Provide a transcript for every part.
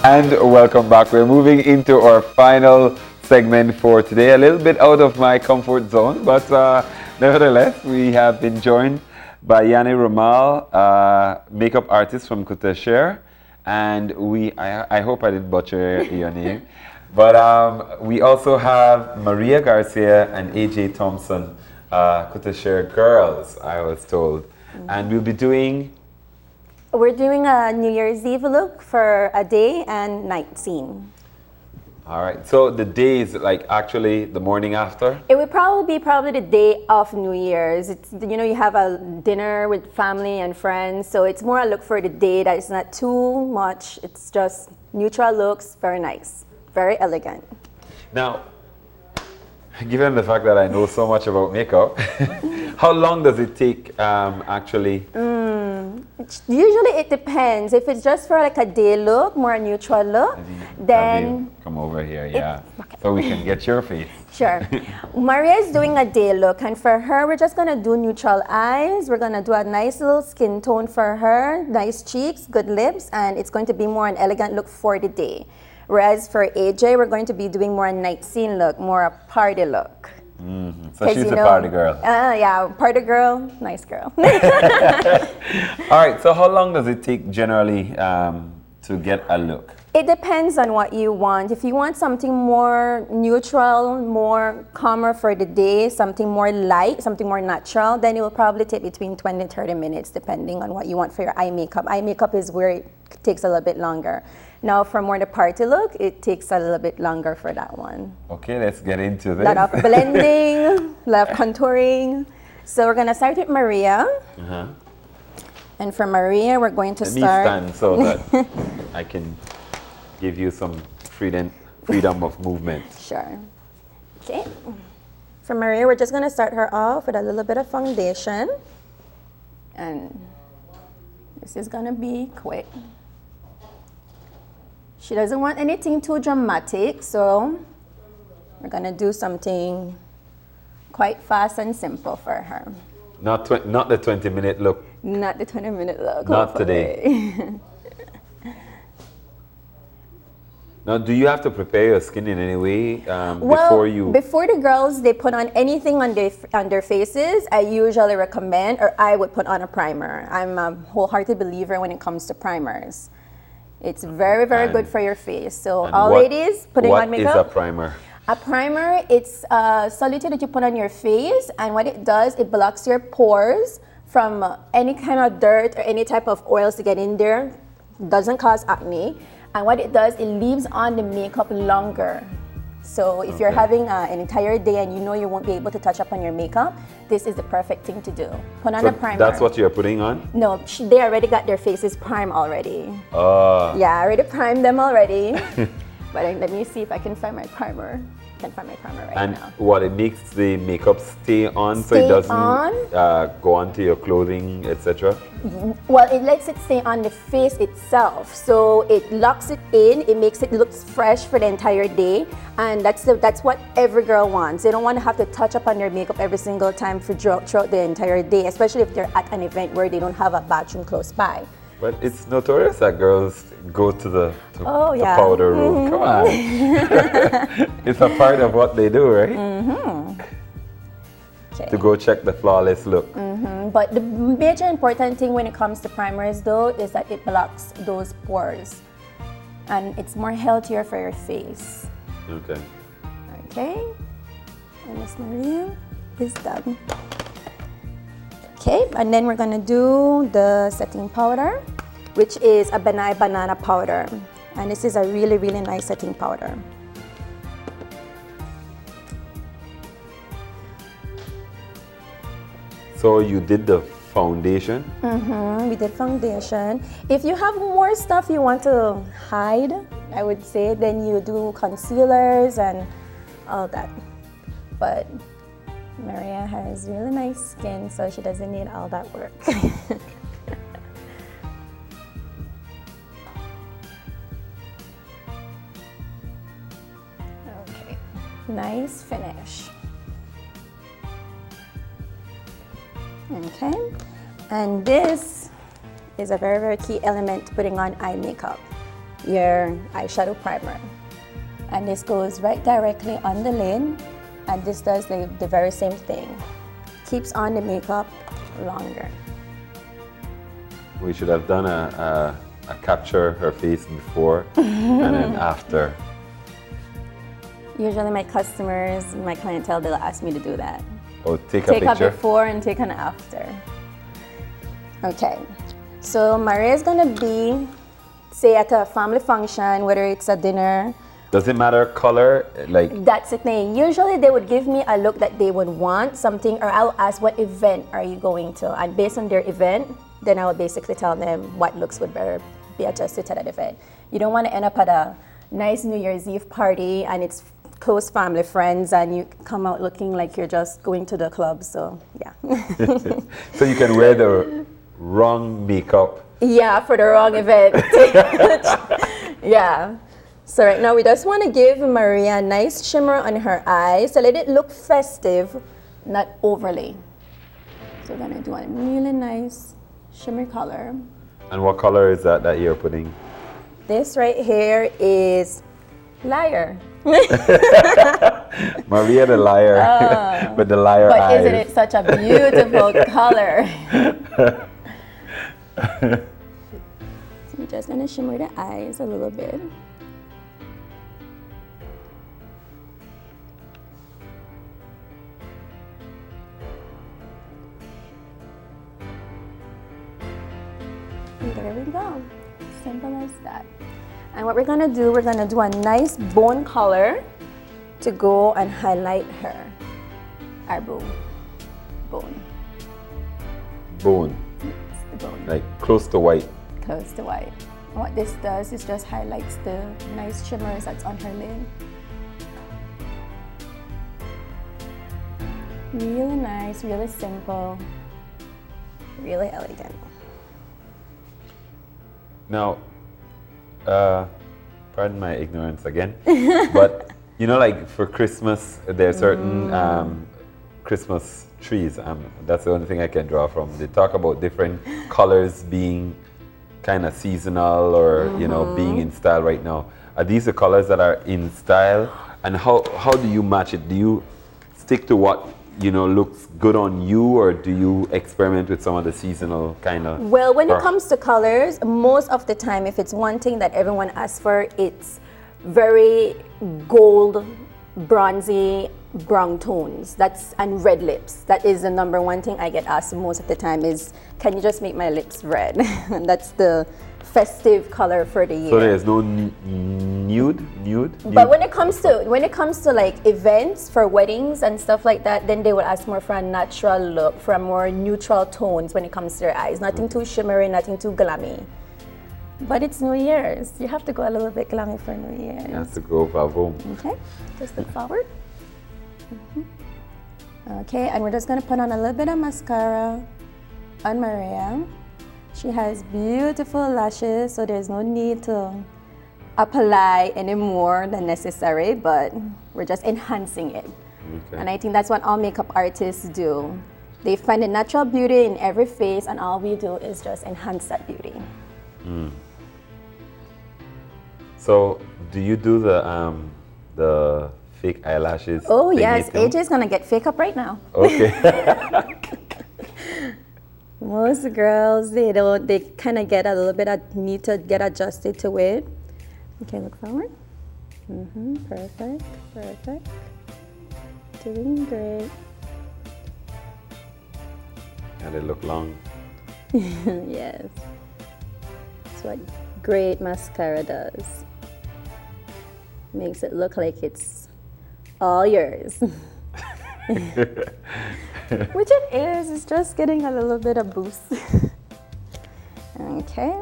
And welcome back. We're moving into our final segment for today. A little bit out of my comfort zone, but nevertheless, we have been joined by Yanni Ramal, makeup artist from Couter Cher. And I hope I didn't butcher your name. But we also have Maria Garcia and AJ Thompson, Couter Cher girls, I was told. And we'll be doing... We're doing a New Year's Eve look for a day and night scene. All right. So the day is like actually the morning after? It would probably be the day of New Year's. It's, you know, you have a dinner with family and friends, so it's more a look for the day that is not too much. It's just neutral looks, very nice, very elegant. Now, given the fact that I know so much about makeup, how long does it take actually? Usually it depends. If it's just for like a day look, more a neutral look, then... Come over here, yeah. Okay. So we can get your face. Sure. Maria is doing a day look, and for her, we're just gonna do neutral eyes. We're gonna do a nice little skin tone for her, nice cheeks, good lips, and it's going to be more an elegant look for the day. Whereas for AJ, we're going to be doing more a night scene look, more a party look. Mm-hmm. So she's a party girl. Yeah, party girl, nice girl. All right, so how long does it take generally to get a look? It depends on what you want. If you want something more neutral, more calmer for the day, something more light, something more natural, then it will probably take between 20 and 30 minutes depending on what you want for your eye makeup. Eye makeup is where it takes a little bit longer. Now, for more the party look, it takes a little bit longer for that one. Okay, let's get into this. A lot of blending, a lot of contouring. So we're gonna start with Maria. And for Maria, we're going to start. Let me stand so that I can give you some freedom of movement. Sure. Okay. For Maria, we're just gonna start her off with a little bit of foundation. And this is gonna be quick. She doesn't want anything too dramatic, so we're gonna do something quite fast and simple for her. Not the 20-minute look. Not the 20-minute look. Not today. Now, do you have to prepare your skin in any way before you? Before the girls, they put on anything on their faces, I usually recommend, or I would put on a primer. I'm a wholehearted believer when it comes to primers. It's very, very good for your face. So all ladies putting on makeup. What is a primer? A primer, it's a solution that you put on your face, and what it does, it blocks your pores from any kind of dirt or any type of oils to get in there. Doesn't cause acne. And what it does, it leaves on the makeup longer. So if you're having an entire day and you know you won't be able to touch up on your makeup, this is the perfect thing to do. Put on a primer. That's what you're putting on? No, they already got their faces primed already. Yeah, I already primed them already. But let me see if I can find my primer. I can find my primer right now. And what, it makes the makeup stay on so it doesn't go onto your clothing, etc.? Well, it lets it stay on the face itself. So it locks it in, it makes it look fresh for the entire day. And that's what every girl wants. They don't want to have to touch up on their makeup every single time throughout the entire day, especially if they're at an event where they don't have a bathroom close by. But it's notorious that girls go to the powder room. Come on. It's a part of what they do, right? To go check the flawless look. But the major important thing when it comes to primers, though, is that it blocks those pores. And it's more healthier for your face. Okay. Okay. And Miss Maria is done. Okay, and then we're gonna do the setting powder, which is a banana powder. And this is a really, really nice setting powder. So you did the foundation? We did foundation. If you have more stuff you want to hide, I would say, then you do concealers and all that. But Maria has really nice skin, so she doesn't need all that work. Okay, nice finish. Okay, and this is a very, very key element to putting on eye makeup. your eyeshadow primer. And this goes right directly on the lid, and this does the very same thing. Keeps on the makeup longer. We should have done a capture her face before and then after. Usually my customers, my clientele, they'll ask me to do that. Oh, take a picture? Take a before and take an after. Okay, so Maria is gonna be, say at a family function, whether it's a dinner. Does it matter color? Like That's the thing. Usually they would give me a look that they would want something, or I'll ask what event are you going to, and based on their event, then I will basically tell them what looks would better be adjusted to that event. You don't want to end up at a nice New Year's Eve party and it's close family friends and you come out looking like you're just going to the club, so yeah. so you can wear the wrong makeup. Yeah, for the wrong event. Yeah. So right now we just want to give Maria a nice shimmer on her eyes to let it look festive, not overly. So we're gonna do a really nice shimmer color. And what color is that you're putting? This right here is Liar. Maria the liar, but the liar But eyes. isn't it such a beautiful color? So we're just gonna shimmer the eyes a little bit. And there we go. Simple as that. And what we're gonna do, we're gonna do a nice bone color to go and highlight her eyebrow bone. Bone, It's the bone, like close to white. close to white. And what this does is just highlights the nice shimmers that's on her lid. Really nice, really simple, really elegant. Now, pardon my ignorance again, but you know, like for Christmas, there are certain Christmas trees. That's the only thing I can draw from. They talk about different colors being kind of seasonal or, you know, being in style right now. Are these the colors that are in style? And how do you match it? Do you stick to what, you know, looks good on you, or do you experiment with some of the seasonal kind of? Well, when it comes to colors, most of the time, if it's one thing that everyone asks for, it's very gold, bronzy, brown tones. And red lips. That is the number one thing I get asked most of the time is, can you just make my lips red? And that's the festive color for the year. So there's no nude? But when it comes to like events for weddings and stuff like that, then they will ask more for a natural look, for a more neutral tones when it comes to their eyes. Nothing too shimmery, nothing too glammy. But it's New Year's. You have to go a little bit glammy for New Year's. You have to go vavoom. Okay, just look forward. Okay, and we're just gonna put on a little bit of mascara on Maria. She has beautiful lashes, so there's no need to apply any more than necessary, but we're just enhancing it. Okay. And I think that's what all makeup artists do. They find a natural beauty in every face, and all we do is just enhance that beauty. So, do you do the fake eyelashes? Oh thingy yes, too? AJ is gonna get fake up right now. Okay. Most girls, they kind of get a little bit need to get adjusted to it. Okay, look forward. Perfect. Doing great. And they look long. Yes. That's what great mascara does. Makes it look like it's all yours. Which it is. It's just getting a little bit of boost. Okay.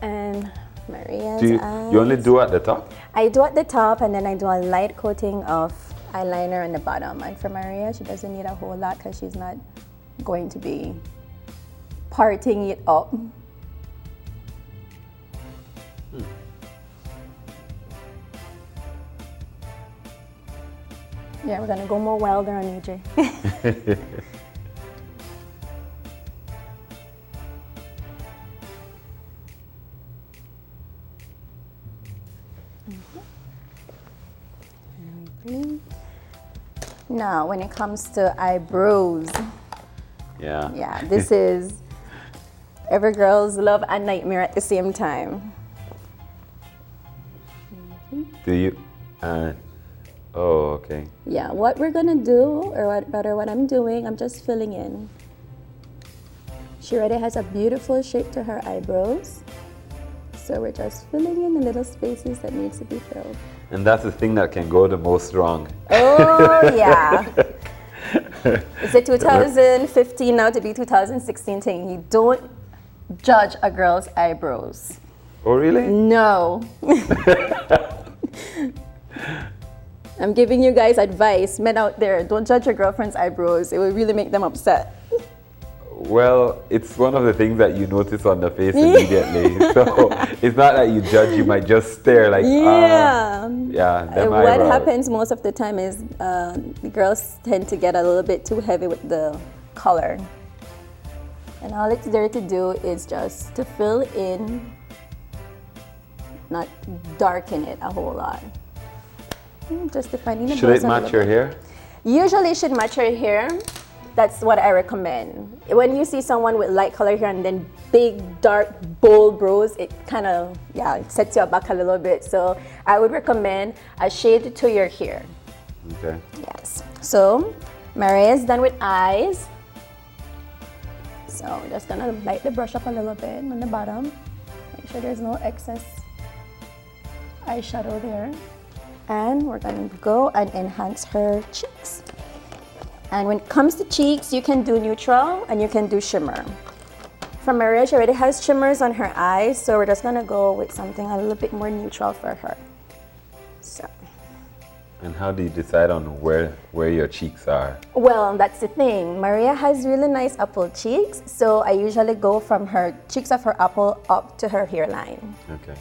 And Maria's eyes. You only do at the top? I do at the top, and then I do a light coating of eyeliner on the bottom. And for Maria, she doesn't need a whole lot because she's not going to be parting it up. Yeah, we're gonna go more wilder on AJ. Now, when it comes to eyebrows, Yeah. yeah, this is every girl's love and nightmare at the same time. Do you? Oh, okay. Yeah, what we're gonna do, or what I'm doing, I'm just filling in. She already has a beautiful shape to her eyebrows. So we're just filling in the little spaces that needs to be filled. And that's the thing that can go the most wrong. Oh, yeah. It's a 2015 now to be 2016 thing. You don't judge a girl's eyebrows. Oh, really? No. I'm giving you guys advice. Men out there, don't judge your girlfriend's eyebrows. It will really make them upset. Well, it's one of the things that you notice on the face immediately. So it's not that you judge, you might just stare like, yeah. Yeah. What eyebrows. happens most of the time is the girls tend to get a little bit too heavy with the color. And all it's there to do is just to fill in, not darken it a whole lot. Just defining the Should it brows a match little your bit. hair? Usually it should match your hair. That's what I recommend. When you see someone with light color hair and then big, dark, bold brows, it kind of, yeah, it sets you back a little bit. So I would recommend a shade to your hair. Okay. Yes. So Maria is done with eyes. So we're just gonna light the brush up a little bit on the bottom. Make sure there's no excess eyeshadow there. And we're gonna go and enhance her cheeks. And when it comes to cheeks, you can do neutral and you can do shimmer. For Maria, she already has shimmers on her eyes, so we're just gonna go with something a little bit more neutral for her. So. And how do you decide on where your cheeks are? Well, that's the thing. Maria has really nice apple cheeks, so I usually go from her cheeks of her apple up to her hairline. Okay.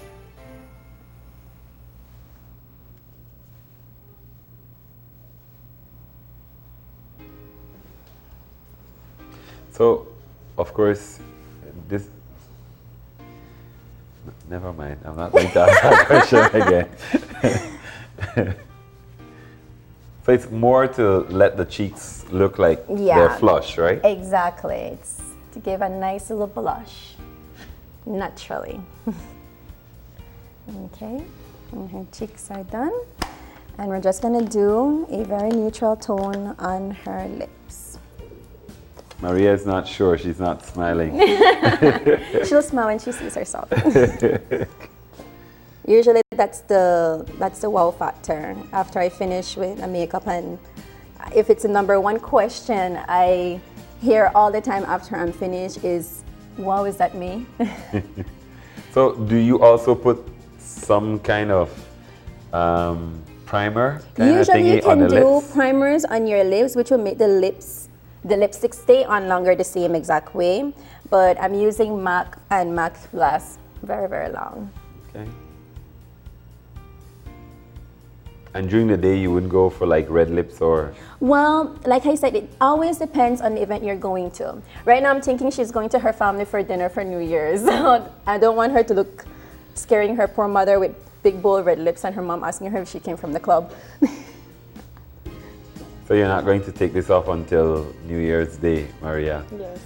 So, of course, this. Never mind. I'm not going to ask that question again. So it's more to let the cheeks look like they're flush, right? Exactly. It's to give a nice little blush, naturally. Okay, and her cheeks are done. And we're just gonna do a very neutral tone on her lips. Maria is not sure. She's not smiling. She'll smile when she sees herself. Usually that's the wow factor. After I finish with a makeup, and if it's a #1 question I hear all the time after I'm finished is, wow, is that me? So do you also put some kind of primer kind of Usually thingy you can on the do lips? primers on your lips, which will make the lipstick stay on longer the same exact way. But I'm using MAC, and MAC lasts very, very long. Okay. And during the day, you wouldn't go for like red lips or? Well, like I said, it always depends on the event you're going to. Right now, I'm thinking she's going to her family for dinner for New Year's. I don't want her to look scaring her poor mother with big bold red lips and her mom asking her if she came from the club. So you're not going to take this off until New Year's Day, Maria? Yes.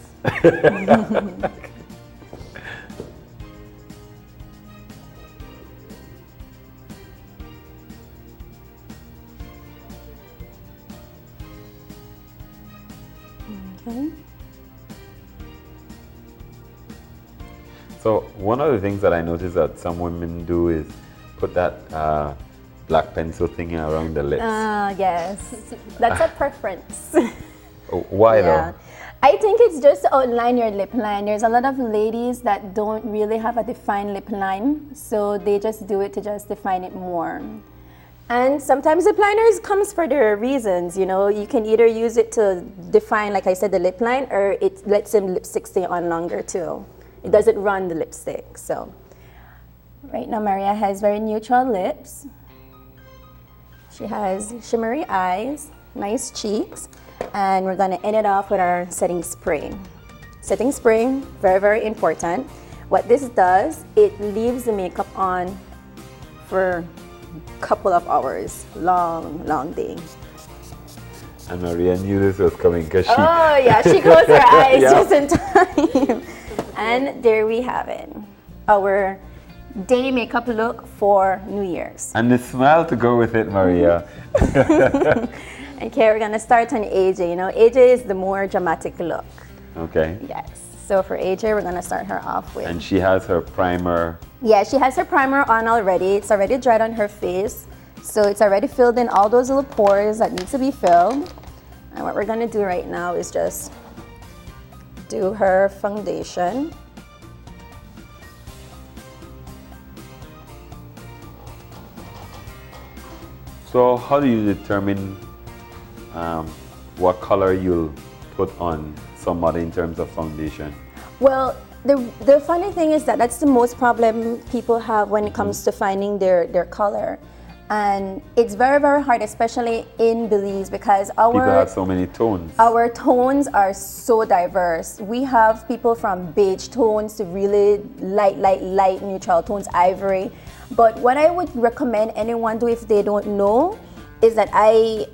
Okay. So one of the things that I noticed that some women do is put that black pencil thingy around the lips. Yes. That's a preference. Why though? I think it's just to outline your lip line. There's a lot of ladies that don't really have a defined lip line, so they just do it to just define it more. And sometimes lip liners comes for their reasons, you know. You can either use it to define, like I said, the lip line, or it lets them lipstick stay on longer too. It doesn't run the lipstick, so. Right now, Maria has very neutral lips. She has shimmery eyes, nice cheeks, and we're gonna end it off with our setting spray. Setting spray, very, very important. What this does, it leaves the makeup on for a couple of hours, long day. And Maria knew this was coming because she... Oh yeah, she closed her eyes Yeah. just in time. And there we have it. Our day makeup look for New Year's. And the smile to go with it, Maria. Okay, we're gonna start on AJ. You know, AJ is the more dramatic look. Okay. Yes. So for AJ, we're gonna start her off with. And she has her primer. Yeah, she has her primer on already. It's already dried on her face. So it's already filled in all those little pores that need to be filled. And what we're gonna do right now is just do her foundation. So how do you determine what color you'll put on somebody in terms of foundation? Well, the funny thing is that that's the most problem people have when it comes to finding their color. And it's very, very hard, especially in Belize, because People have so many tones. our tones are so diverse. We have people from beige tones to really light neutral tones, ivory. But what I would recommend anyone do if they don't know is that I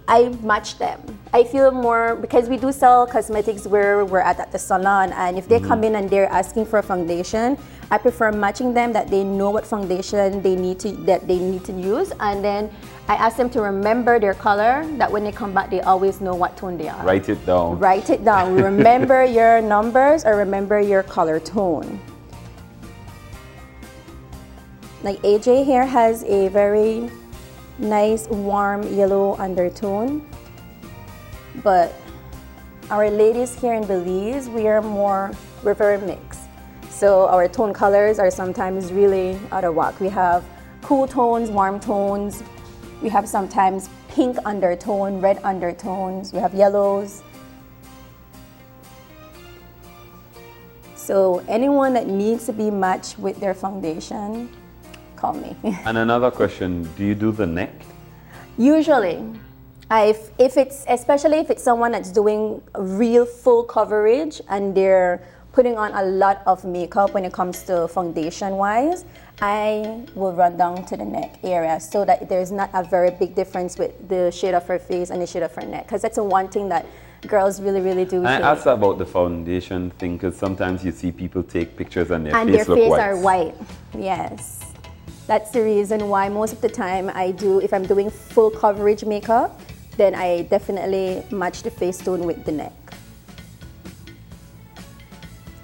match them. I feel more, because we do sell cosmetics where we're at the salon, and if they come in and they're asking for a foundation, I prefer matching them, that they know what foundation they need to use, and then I ask them to remember their color, that when they come back they always know what tone they are. Write it down. Write it down. Remember your numbers or remember your color tone. Like AJ here has a very nice warm yellow undertone, but our ladies here in Belize, we're very mixed. So our tone colors are sometimes really out of whack. We have cool tones, warm tones. We have sometimes pink undertone, red undertones. We have yellows. So anyone that needs to be matched with their foundation, call me. And another question, do you do the neck? Usually, especially if it's someone that's doing real full coverage and they're putting on a lot of makeup when it comes to foundation wise, I will run down to the neck area so that there's not a very big difference with the shade of her face and the shade of her neck, because that's the one thing that girls really do. I asked about the foundation thing because sometimes you see people take pictures and their and face their look face white. are white. Yes. That's the reason why most of the time if I'm doing full coverage makeup, then I definitely match the face tone with the neck.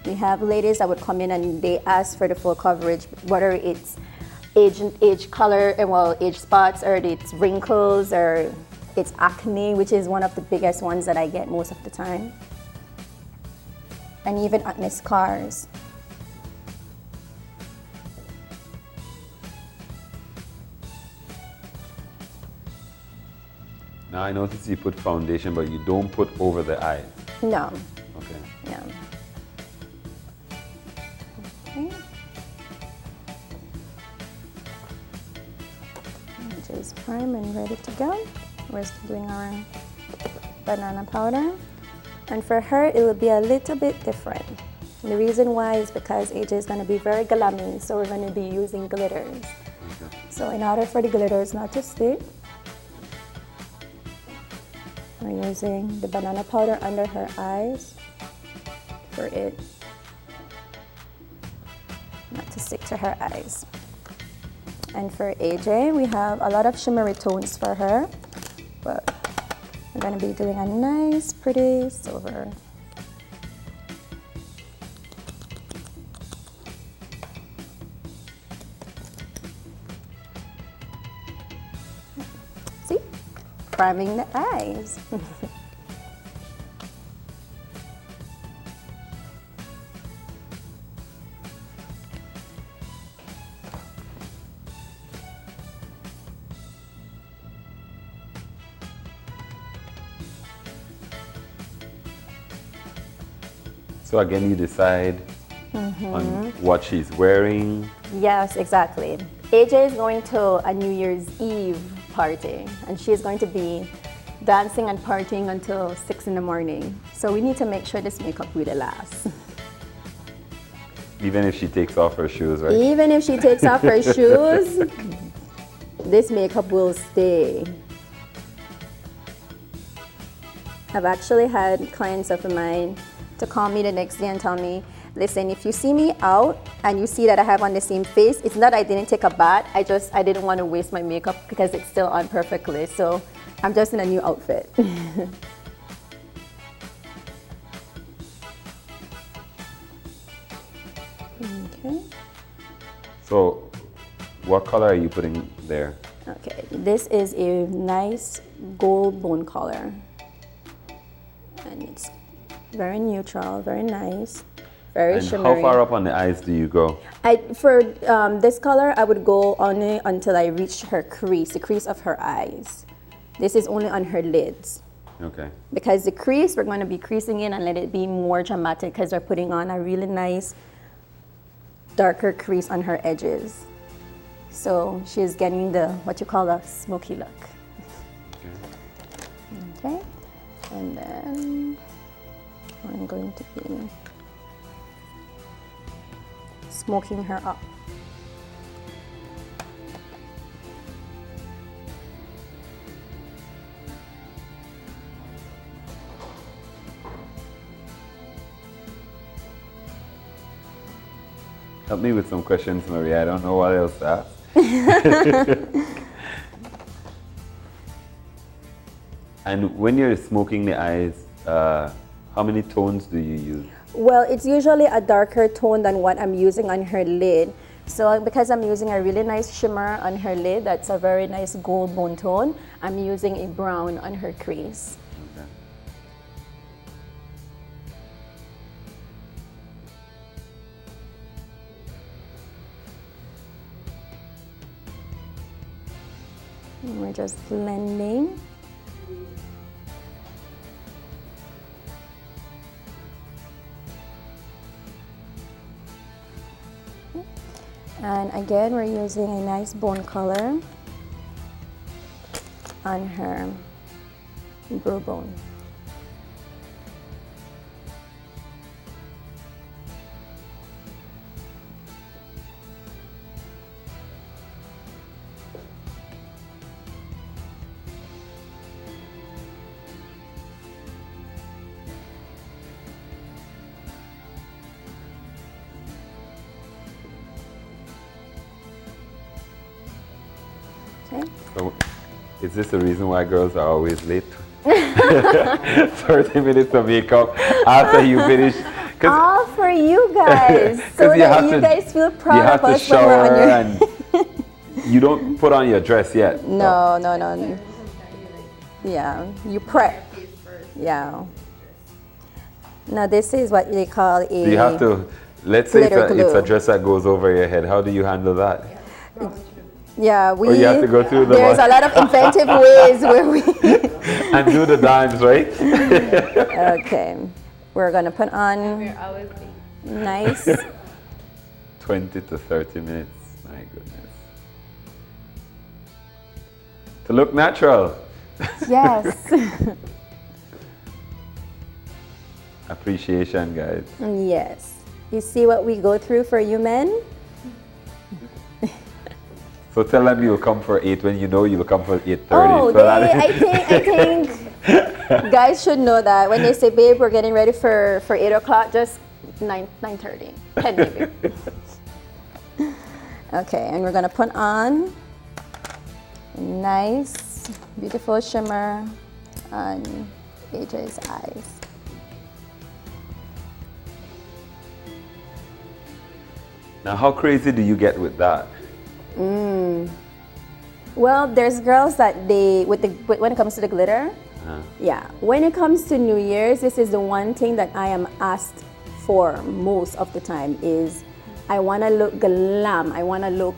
We have ladies that would come in and they ask for the full coverage, whether it's age color, well, age spots, or it's wrinkles, or it's acne, which is one of the biggest ones that I get most of the time. And even acne scars. Now I noticed you put foundation, but you don't put over the eyes. No. Okay. Yeah. Okay. Just prime and ready to go. We're still doing our banana powder. And for her, it will be a little bit different. The reason why is because AJ is going to be very glammy, so we're going to be using glitters. Okay. So in order for the glitters not to stick, we're using the banana powder under her eyes for it not to stick to her eyes. And for AJ, we have a lot of shimmery tones for her, but we're going to be doing a nice, pretty silver. See? Priming the eyes. So again, you decide on what she's wearing. Yes, exactly. AJ is going to a New Year's Eve party, and she's going to be dancing and partying until 6 in the morning. So we need to make sure this makeup really lasts. Even if she takes off her shoes, right? Even if she takes off her shoes, this makeup will stay. I've actually had clients of mine to call me the next day and tell me, listen, if you see me out and you see that I have on the same face, it's not I didn't take a bath, I didn't want to waste my makeup because it's still on perfectly. So I'm just in a new outfit. Okay. So, what color are you putting there? Okay, this is a nice gold bone color. And it's very neutral, very nice, very And shimmery. how far up on the eyes do you go? For this color, I would go only until I reach her crease, the crease of her eyes. This is only on her lids. Okay. Because the crease, we're going to be creasing in and let it be more dramatic because we're putting on a really nice darker crease on her edges. So she's getting the, what you call a smoky look. Okay. And then I'm going to be smoking her up. Help me with some questions, Maria. I don't know what else to ask. And when you're smoking the eyes, how many tones do you use? Well, it's usually a darker tone than what I'm using on her lid. So because I'm using a really nice shimmer on her lid, that's a very nice gold bone tone, I'm using a brown on her crease. Okay. And we're just blending. And again, we're using a nice bone color on her brow bone. Okay. So, is this the reason why girls are always late? 30 minutes of makeup after you finish. All for you guys, so that you guys feel proud you have of to us when we're on shower your... and you don't put on your dress yet. No. Yeah, you prep. Yeah. Now this is what they call a... So you have to, let's say glitter it's a glue. dress that goes over your head. How do you handle that? Yeah, Or you have to go through the there's a lot of inventive ways where we... and do the dance, right? Okay, we're gonna put on nice. 20 to 30 minutes, my goodness. To look natural. Yes. Appreciation, guys. Yes. You see what we go through for you men? So tell them you'll come for 8 when you know you'll come for 8:30. Oh, So that I think guys should know that when they say, babe, we're getting ready for 8 o'clock, just 9:30, 10 maybe. Okay, and we're gonna put on a nice, beautiful shimmer on AJ's eyes. Now, how crazy do you get with that? Well, there's girls that when it comes to the glitter, yeah. When it comes to New Year's, this is the one thing that I am asked for most of the time is I want to look glam. I want to look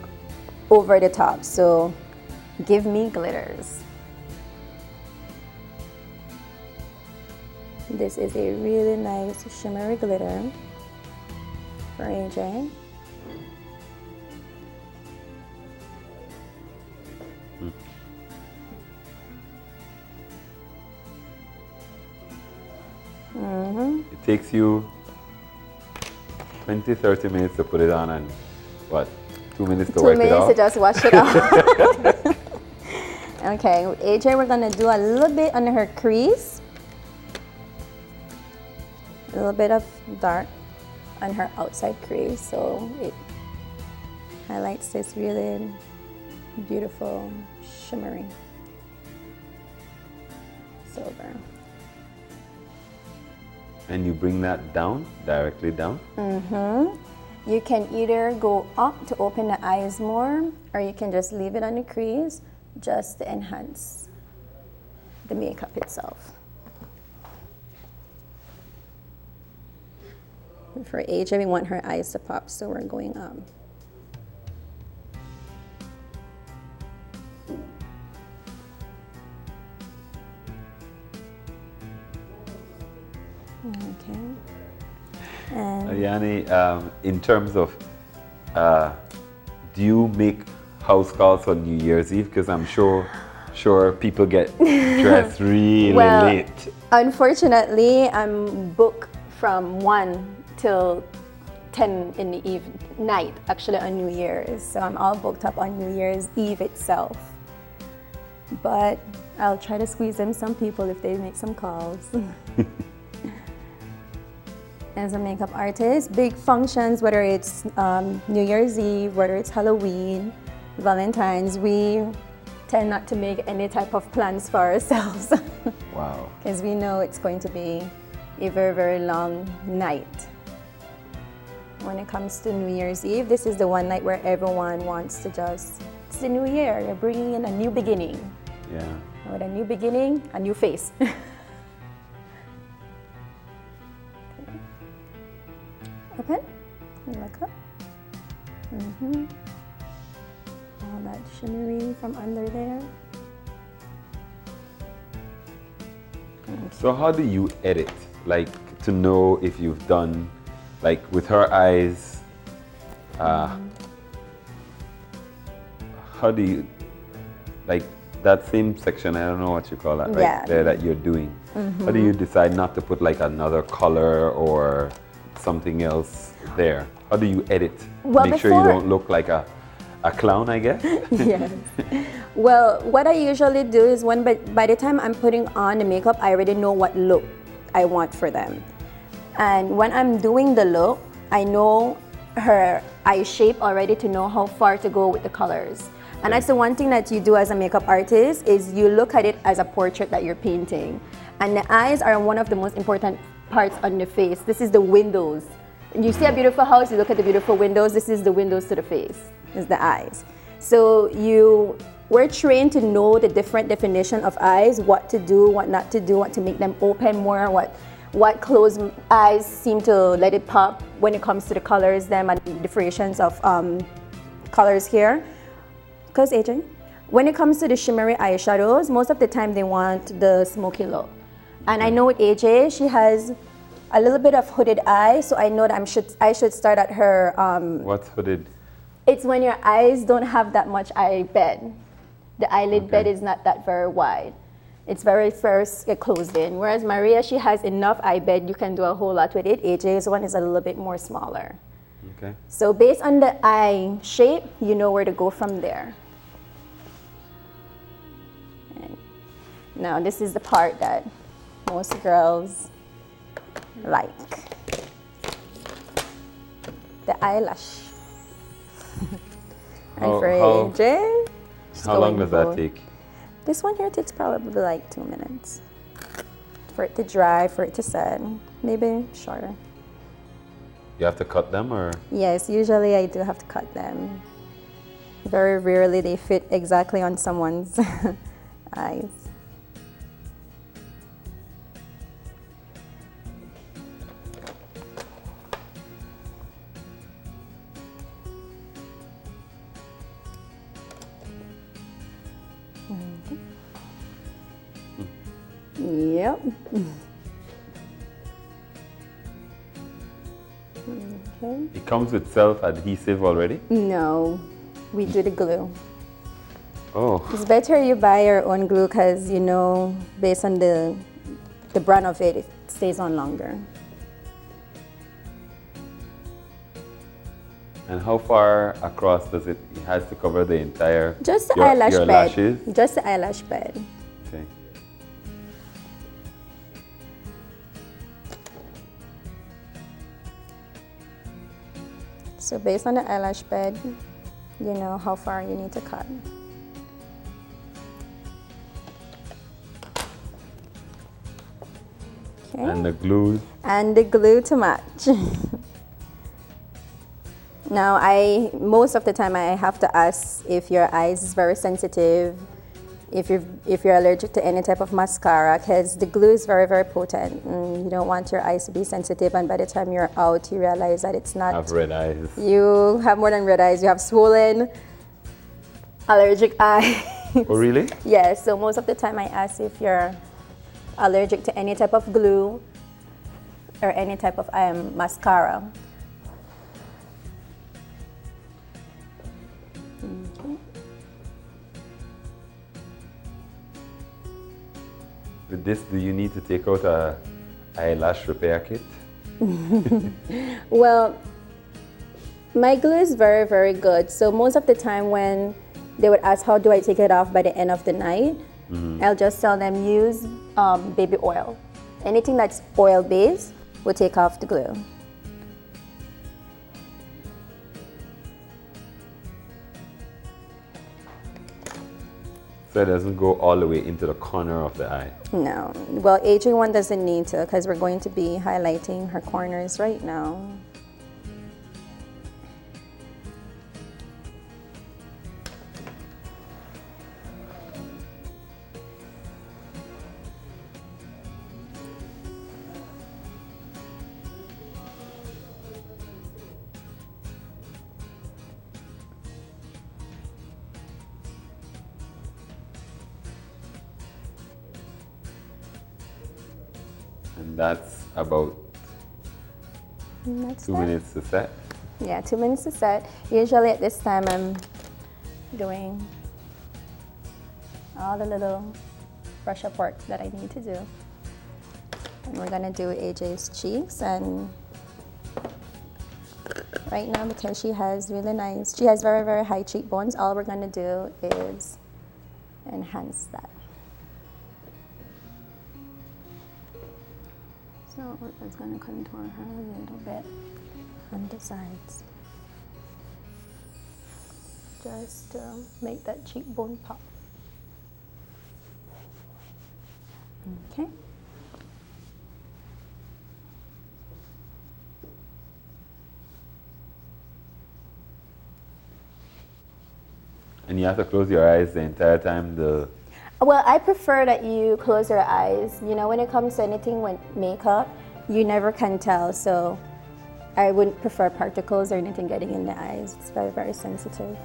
over the top. So give me glitters. This is a really nice shimmery glitter for AJ. It takes you 20, 30 minutes to put it on and what, 2 minutes to wipe it 2 minutes off? to just wash it off. Okay, AJ, we're gonna do a little bit under her crease. little bit of dark on her outside crease, so it highlights this really beautiful shimmery silver. And you bring that down, directly down? You can either go up to open the eyes more, or you can just leave it on the crease just to enhance the makeup itself. For AJ, we want her eyes to pop, so we're going up. Okay. And Yanni, in terms of, do you make house calls on New Year's Eve? Because I'm sure people get dressed really late. Unfortunately, I'm booked from 1 till 10 in the night, actually on New Year's. So I'm all booked up on New Year's Eve itself. But I'll try to squeeze in some people if they make some calls. As a makeup artist, big functions, whether it's New Year's Eve, whether it's Halloween, Valentine's, we tend not to make any type of plans for ourselves. Wow. Because we know it's going to be a very, very long night. When it comes to New Year's Eve, this is the one night where everyone wants to just, it's the new year, you're bringing in a new beginning. Yeah. And with a new beginning, a new face. Open, look up. All that shimmery from under there. So how do you edit? Like to know if you've done, like with her eyes, how do you, like that same section, I don't know what you call that, right there that you're doing. How do you decide not to put like another color or something else there? How do you edit? Make sure you don't look like a clown, I guess? Yes. Well, what I usually do is by the time I'm putting on the makeup, I already know what look I want for them. And when I'm doing the look, I know her eye shape already to know how far to go with the colors. And that's the one thing that you do as a makeup artist is you look at it as a portrait that you're painting. And the eyes are one of the most important parts on the face. This is the windows. You see a beautiful house, you look at the beautiful windows, this is the windows to the face, is the eyes. So we're trained to know the different definition of eyes, what to do, what not to do, what to make them open more, what closed eyes seem to let it pop when it comes to the colors, them and the differentiations of colors here. Because AJ, when it comes to the shimmery eyeshadows, most of the time they want the smoky look. And I know with AJ, she has a little bit of hooded eye, so I know that I should start at her. What's hooded? It's when your eyes don't have that much eye bed. The eyelid bed is not that very wide. It's very first closed in. Whereas Maria, she has enough eye bed, you can do a whole lot with it. AJ's one is a little bit more smaller. Okay. So based on the eye shape, you know where to go from there. And now this is the part that most girls like. The eyelash. And for AJ, how long does that take? This one here takes probably like 2 minutes. For it to dry, for it to set, maybe shorter. You have to cut them or? Yes, usually I do have to cut them. Very rarely they fit exactly on someone's eyes. Yep. Okay. It comes with self-adhesive already? No, we do the glue. Oh. It's better you buy your own glue because you know, based on the brand of it, it stays on longer. And how far across does it has to cover the entire? Just the eyelash your bed. Lashes? Just the eyelash bed. Okay. So based on the eyelash bed, you know how far you need to cut. Okay. And the glue. And the glue to match. Now, most of the time I have to ask if your eyes is very sensitive, if you're allergic to any type of mascara, because the glue is very, very potent. And you don't want your eyes to be sensitive, and by the time you're out, you realize that it's not. I have red eyes. You have more than red eyes. You have swollen, allergic eyes. Oh, really? Yes. So most of the time I ask if you're allergic to any type of glue or any type of mascara. With this, do you need to take out a eyelash repair kit? Well, my glue is very, very good. So most of the time when they would ask how do I take it off by the end of the night, I'll just tell them use baby oil. Anything that's oil based will take off the glue. So it doesn't go all the way into the corner of the eye. No. Well, AJ1 doesn't need to because we're going to be highlighting her corners right now. And that's about And that's 2 that. minutes to set. Yeah, 2 minutes to set. Usually at this time I'm doing all the little brush up work that I need to do. And we're gonna do AJ's cheeks, and right now because she has very, very high cheekbones, all we're gonna do is enhance that. So we're just gonna contour her a little bit on the sides, just to make that cheekbone pop. Okay. And you have to close your eyes the entire time. Well, I prefer that you close your eyes. You know, when it comes to anything with makeup, you never can tell. So I wouldn't prefer particles or anything getting in the eyes. It's very, very sensitive.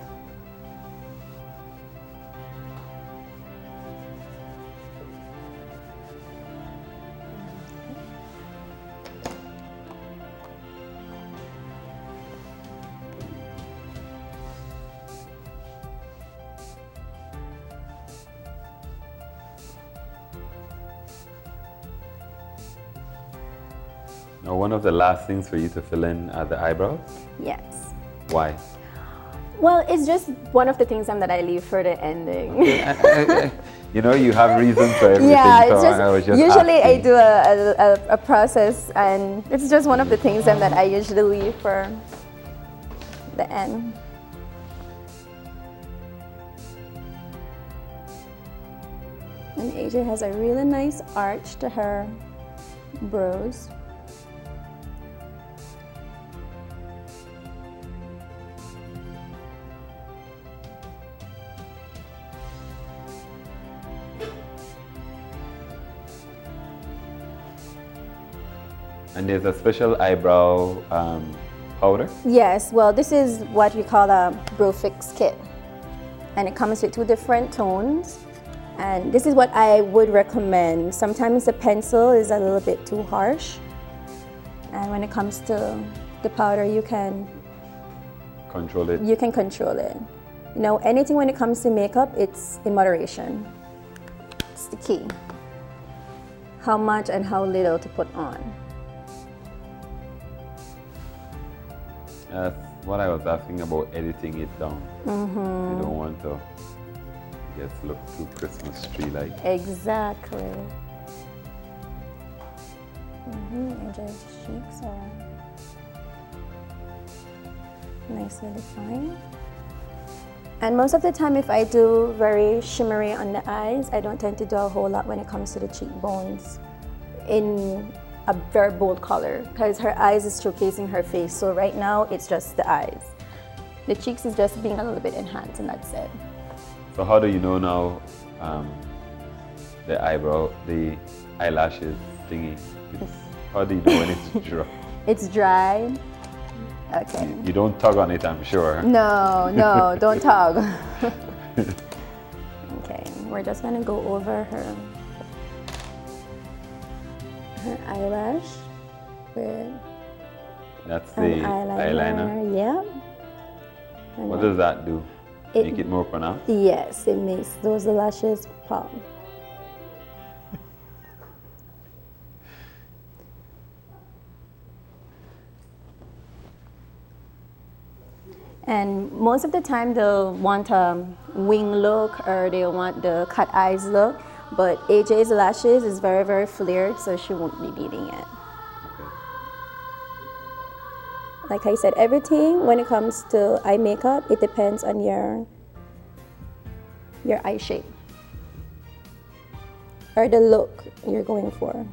Now, one of the last things for you to fill in are the eyebrows. Yes. Why? Well, it's just one of the things that I leave for the ending. You know, you have reasons for everything. Yeah, it's so just, I was just usually I asking. do a process, and it's just one of the things that I usually leave for the end. And AJ has a really nice arch to her brows. And there's a special eyebrow powder. Yes, well, this is what we call a Brow Fix kit. And it comes with 2 different tones. And this is what I would recommend. Sometimes the pencil is a little bit too harsh. And when it comes to the powder, you can Control it. You can control it. You know, anything when it comes to makeup, it's in moderation. It's the key. How much and how little to put on. That's what I was asking about, editing it down. You don't want to just look too Christmas tree-like. Exactly. AJ's cheeks are nicely defined. And most of the time, if I do very shimmery on the eyes, I don't tend to do a whole lot when it comes to the cheekbones in a very bold color, because her eyes is showcasing her face. So right now, it's just the eyes. The cheeks is just being a little bit enhanced, and that's it. So how do you know now the eyelashes thingy? How do you know when it's dry? It's dry. Okay. You don't tug on it, I'm sure. No, don't tug. Okay, we're just gonna go over her eyelash with That's the an eyeliner. Yeah. And What does that do? Make it more pronounced? Yes, it makes those lashes pop. And most of the time they'll want a wing look or they'll want the cut eyes look, but AJ's lashes is very, very flared, so she won't be needing it. Like I said, everything when it comes to eye makeup, it depends on your eye shape or the look you're going for.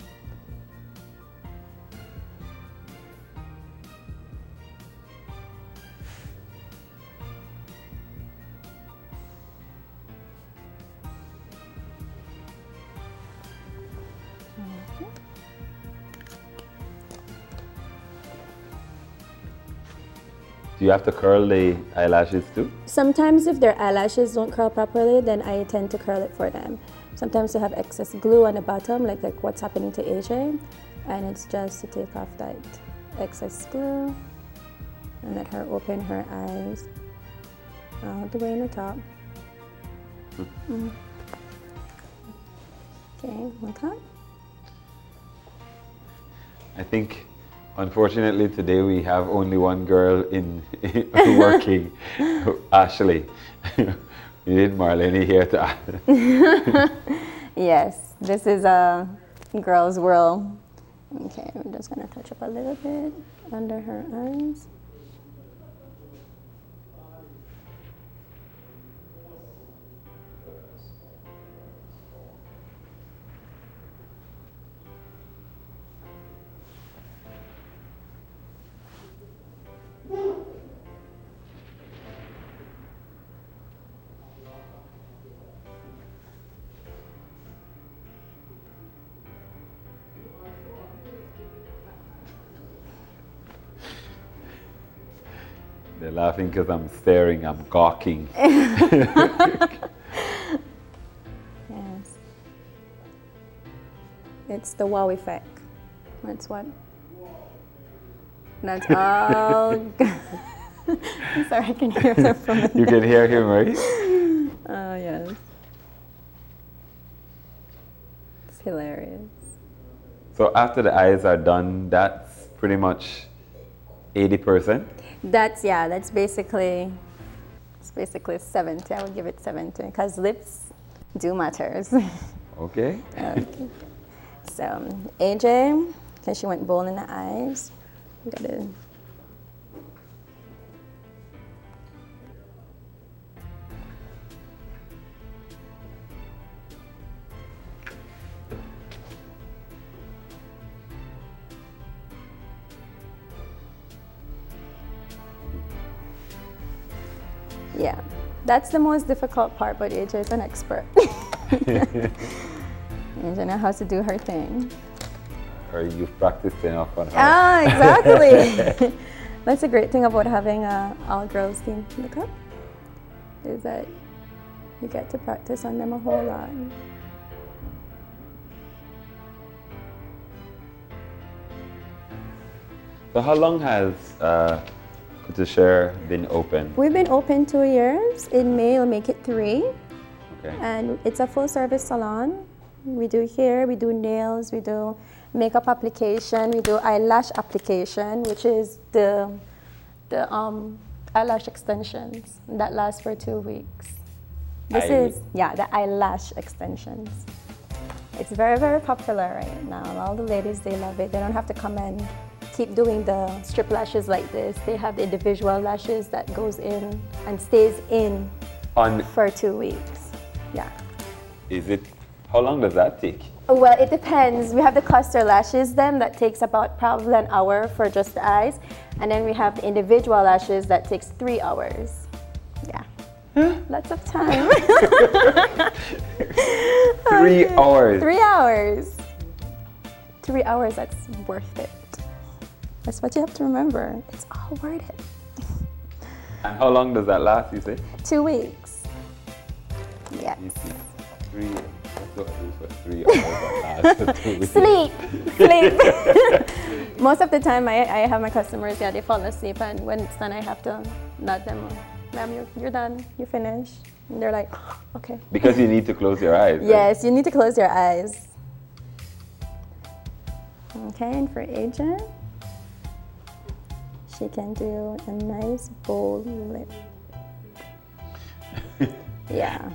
Do you have to curl the eyelashes too? Sometimes if their eyelashes don't curl properly, then I tend to curl it for them. Sometimes they have excess glue on the bottom, like what's happening to AJ, and it's just to take off that excess glue and let her open her eyes all the way in the top. Okay, one cut. I think, unfortunately, today we have only one girl in working, Ashley. We need Marlene here to add. Yes, this is a girl's world. Okay, we're just gonna touch up a little bit under her eyes. They're laughing because I'm staring, I'm gawking. Yes. It's the wow effect. That's what. That's all. I'm sorry, I can hear them from You can hear him, right? Oh, yes. It's hilarious. So after the eyes are done, that's pretty much 80%? That's basically, it's basically 70. I would give it 70 because lips do matters. Okay. Okay. So AJ, because she went bold in the eyes, we gotta. Yeah, that's the most difficult part, but AJ is an expert. AJ knows how to do her thing. Or you've practiced enough on her. Ah, exactly. That's a great thing about having an all-girls team makeup, is that you get to practice on them a whole lot. So how long has Couter Cher been open? We've been open 2 years. In May, it'll make it 3. Okay. And it's a full-service salon. We do hair, we do nails, we do makeup application, we do eyelash application, which is the eyelash extensions that last for 2 weeks. This is the eyelash extensions. It's very, very popular right now. All the ladies, they love it. They don't have to come in keep doing the strip lashes like this. They have the individual lashes that goes in and stays in for 2 weeks. Yeah. How long does that take? Well, it depends. We have the cluster lashes then that takes about probably an hour for just the eyes. And then we have the individual lashes that takes 3 hours. Yeah. Lots of time. 3 hours. 3 hours. 3 hours, that's worth it. That's what you have to remember. It's all worth it. And how long does that last, you say? 2 weeks. Yes. That's what I do for 3 hours that lasts for 2 weeks. Sleep. Most of the time I have my customers, they fall asleep, and when it's done I have to nod them. Ma'am, you're done, you finished. And they're like, okay. Because you need to close your eyes. Yes, you need to close your eyes. Okay, and for Agent, she can do a nice bold lip. Yeah.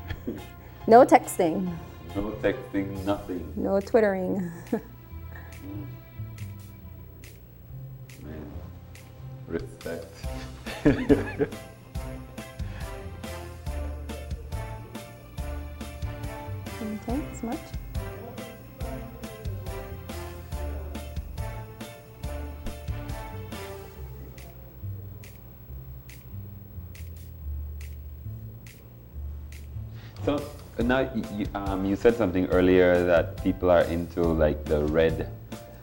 No texting. No texting, nothing. No twittering. Man, respect. Okay, smart. So now you said something earlier that people are into like the red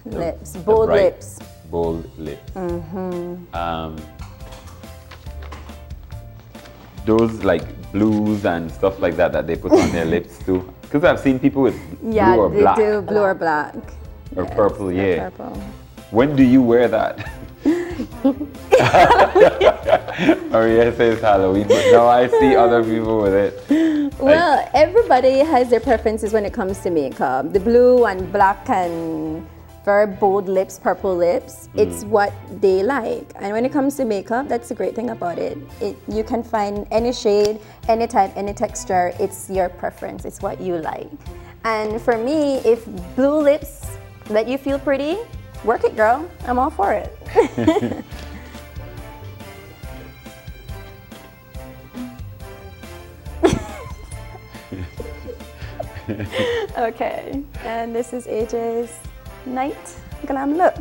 Lips, bold lips. Bold lips. Those like blues and stuff like that they put on their lips too. Because I've seen people with blue or black. Yeah, they do blue or black. Or purple, yeah. Purple. When do you wear that? Or yes, it's Halloween, but now I see other people with it. Well, everybody has their preferences when it comes to makeup. The blue and black and very bold lips, purple lips, it's what they like. And when it comes to makeup, that's the great thing about it. You can find any shade, any type, any texture. It's your preference. It's what you like. And for me, if blue lips let you feel pretty, work it, girl. I'm all for it. Okay, and this is AJ's night glam look.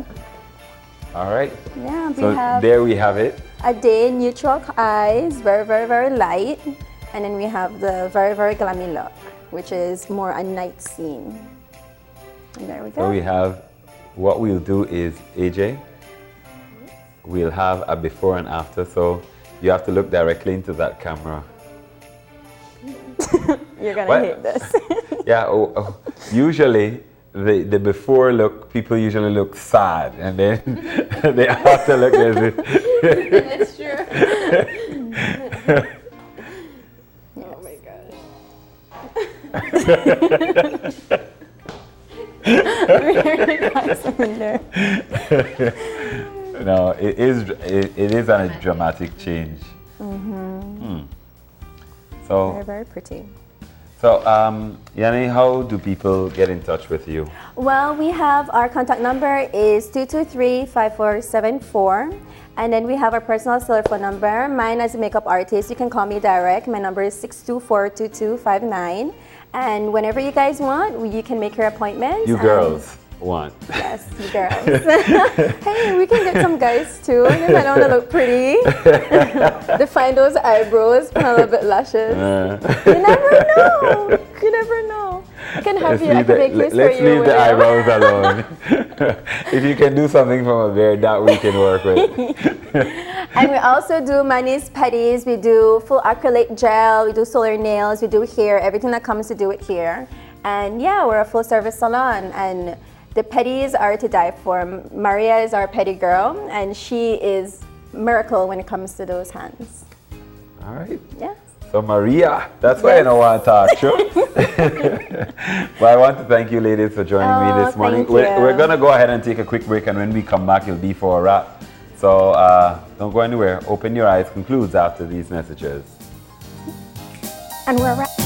All right. Yeah, there we have it. A day neutral eyes, very, very, very light. And then we have the very, very glammy look, which is more a night scene. And there we go. So we have, what we'll do is, AJ, we'll have a before and after. So you have to look directly into that camera. You're gonna hate this. Yeah, usually the before look, people usually look sad, and then the after look as if. That's true. Oh my gosh. Really got some in there. No, it is a dramatic change. So Very, very pretty. So, Yanni, how do people get in touch with you? Well, we have our contact number is 223-5474. And then we have our personal cell phone number. Mine as a makeup artist, you can call me direct. My number is 624-2259. And whenever you guys want, you can make your appointments. You girls want. Yes, you girls. Hey, we can get some guys too if I don't want to look pretty. Define those eyebrows, put a little bit lashes. You never know. You never know. I can have you. I can make this for you. Let's leave the eyebrows alone. If you can do something from a beard, that we can work with. And we also do manis, pedis. We do full acrylic gel. We do solar nails. We do hair. Everything that comes to do with hair. And yeah, we're a full service salon. And the pedis are to die for. Maria is our pedi girl, and she is miracle when it comes to those hands. All right. Yeah. So Maria, that's why I don't want to talk. Sure. Well, I want to thank you, ladies, for joining me this morning. We're gonna go ahead and take a quick break, and when we come back, it'll be for a wrap. So don't go anywhere. Open Your Eyes concludes after these messages. And we're wrapped.